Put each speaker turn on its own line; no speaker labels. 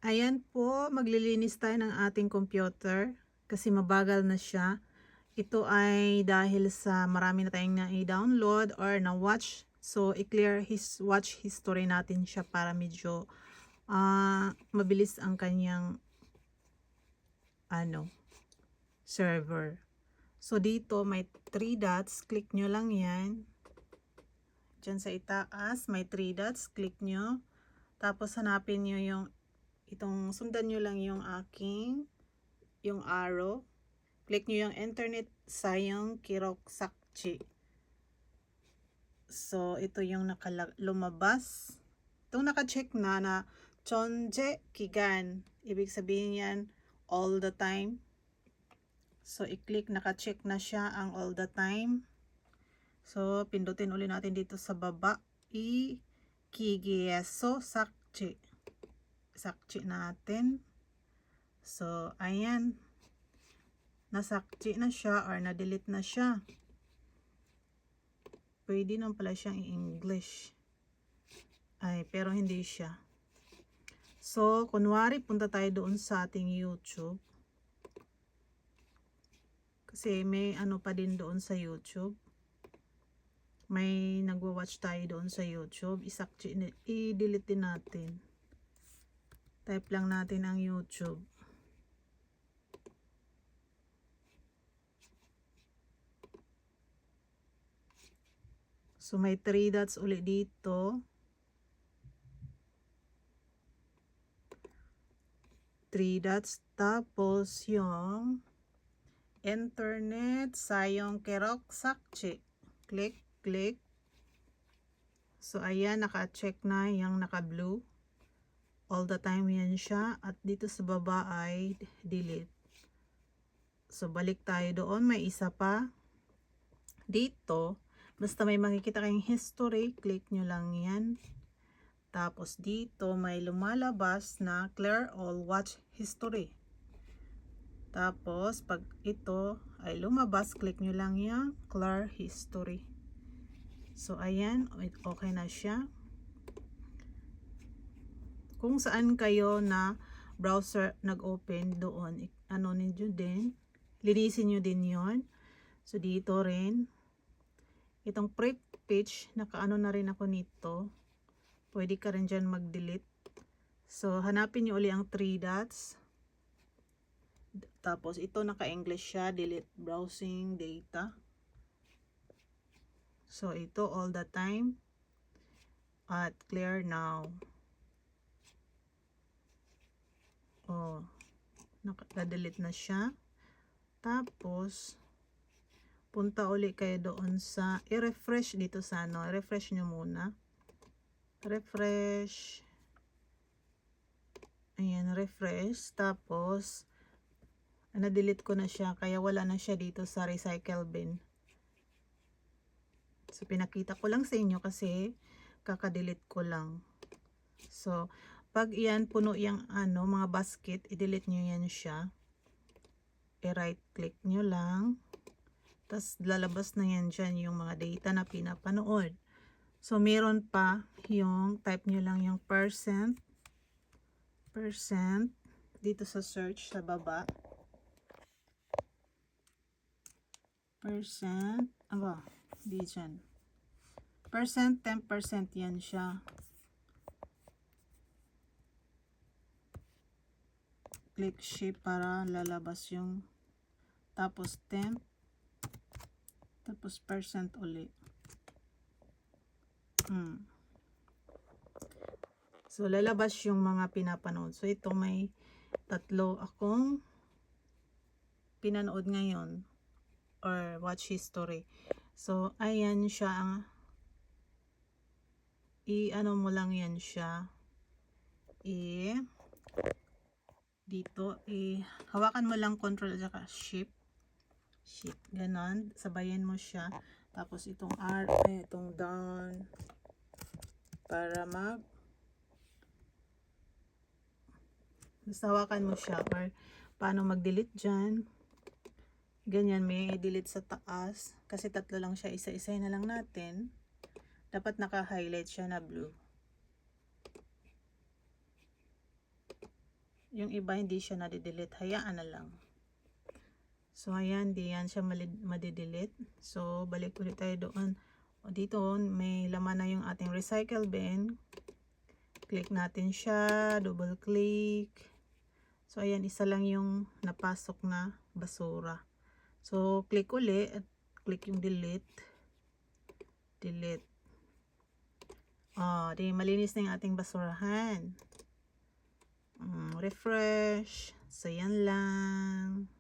Ayan po, maglilinis tayo ng ating computer kasi mabagal na siya. Ito ay dahil sa marami na tayong na-download or na-watch. So, i-clear watch history natin siya para medyo mabilis ang kanyang server. So, dito may 3 dots. Click nyo lang yan. Diyan sa itaas, may 3 dots. Click nyo. Tapos, hanapin nyo sundan nyo lang yung arrow. Click nyo yung internet sayong Kiroksakchi. So, ito yung lumabas. Itong naka-check na Chonje Kigan. Ibig sabihin yan, all the time. So, i-click, naka-check na siya ang all the time. So, pindutin ulit natin dito sa baba. Kigieso Sakchi. Sakchi natin. So, ayan. Nasakchi na siya or na-delete na siya. Pwede naman pala siyang i-English. Pero hindi siya. So, kunwari, punta tayo doon sa ating YouTube. Kasi may pa din doon sa YouTube. May nagwa-watch tayo doon sa YouTube. I-delete din natin. Type lang natin ang YouTube. So, may 3 dots ulit dito. 3 dots. Tapos, yung internet sayong Kiroksakchi. Click, click. So, ayan, naka-check na yung naka-blue. All the time yan siya. At dito sa baba ay delete. So, balik tayo doon. May isa pa. Dito, basta may makikita kayong history, click nyo lang yan. Tapos dito, may lumalabas na clear all watch history. Tapos, pag ito ay lumabas, click nyo lang yung clear history. So, ayan, okay na siya. Kung saan kayo na browser nag-open doon, ninyo din, linisin nyo din yon. So, dito rin, itong prep page, nakaano na rin ako nito. Pwede ka rin dyan mag-delete. So, hanapin nyo uli ang 3 dots. Tapos, ito naka-English siya, delete browsing data. So, ito all the time. At clear now. Naka-delete na siya. Tapos, punta uli kayo doon sa, i-refresh dito sa i-refresh nyo muna. Refresh. Ayan, refresh. Tapos, na-delete ko na siya, kaya wala na siya dito sa recycle bin. So, pinakita ko lang sa inyo kasi kaka-delete ko lang. So, pag iyan puno yung mga basket, i-delete nyo yan siya. I-right click nyo lang. Tapos, lalabas na yan dyan yung mga data na pinapanood. So, meron pa yung type nyo lang yung percent. Dito sa search sa baba. Di dyan. Percent, 10% yan siya. Click shift para lalabas yung tapos 10. Tapos percent ulit. So, lalabas yung mga pinapanood. So, ito may 3 akong pinanood ngayon or watch history. So, ayan siya. I-ano mo lang yan siya. Dito, hawakan mo lang control at saka shift. Ganon. Sabayan mo siya. Tapos, itong itong down. Para basta hawakan mo siya. Or, paano mag-delete dyan. Ganyan, may delete sa taas. Kasi 3 lang siya. Isa-isa na lang natin. Dapat naka-highlight siya na blue. Yung iba hindi siya nadidelete, hayaan na lang. So ayan, di yan siya madidelete. So balik ulit tayo doon. O dito may laman na yung ating recycle bin. Click natin siya, double click. So ayan, isa lang yung napasok na basura. So click uli at click yung delete. Delete. Di malinis na yung ating basurahan. Refresh. So yan lang.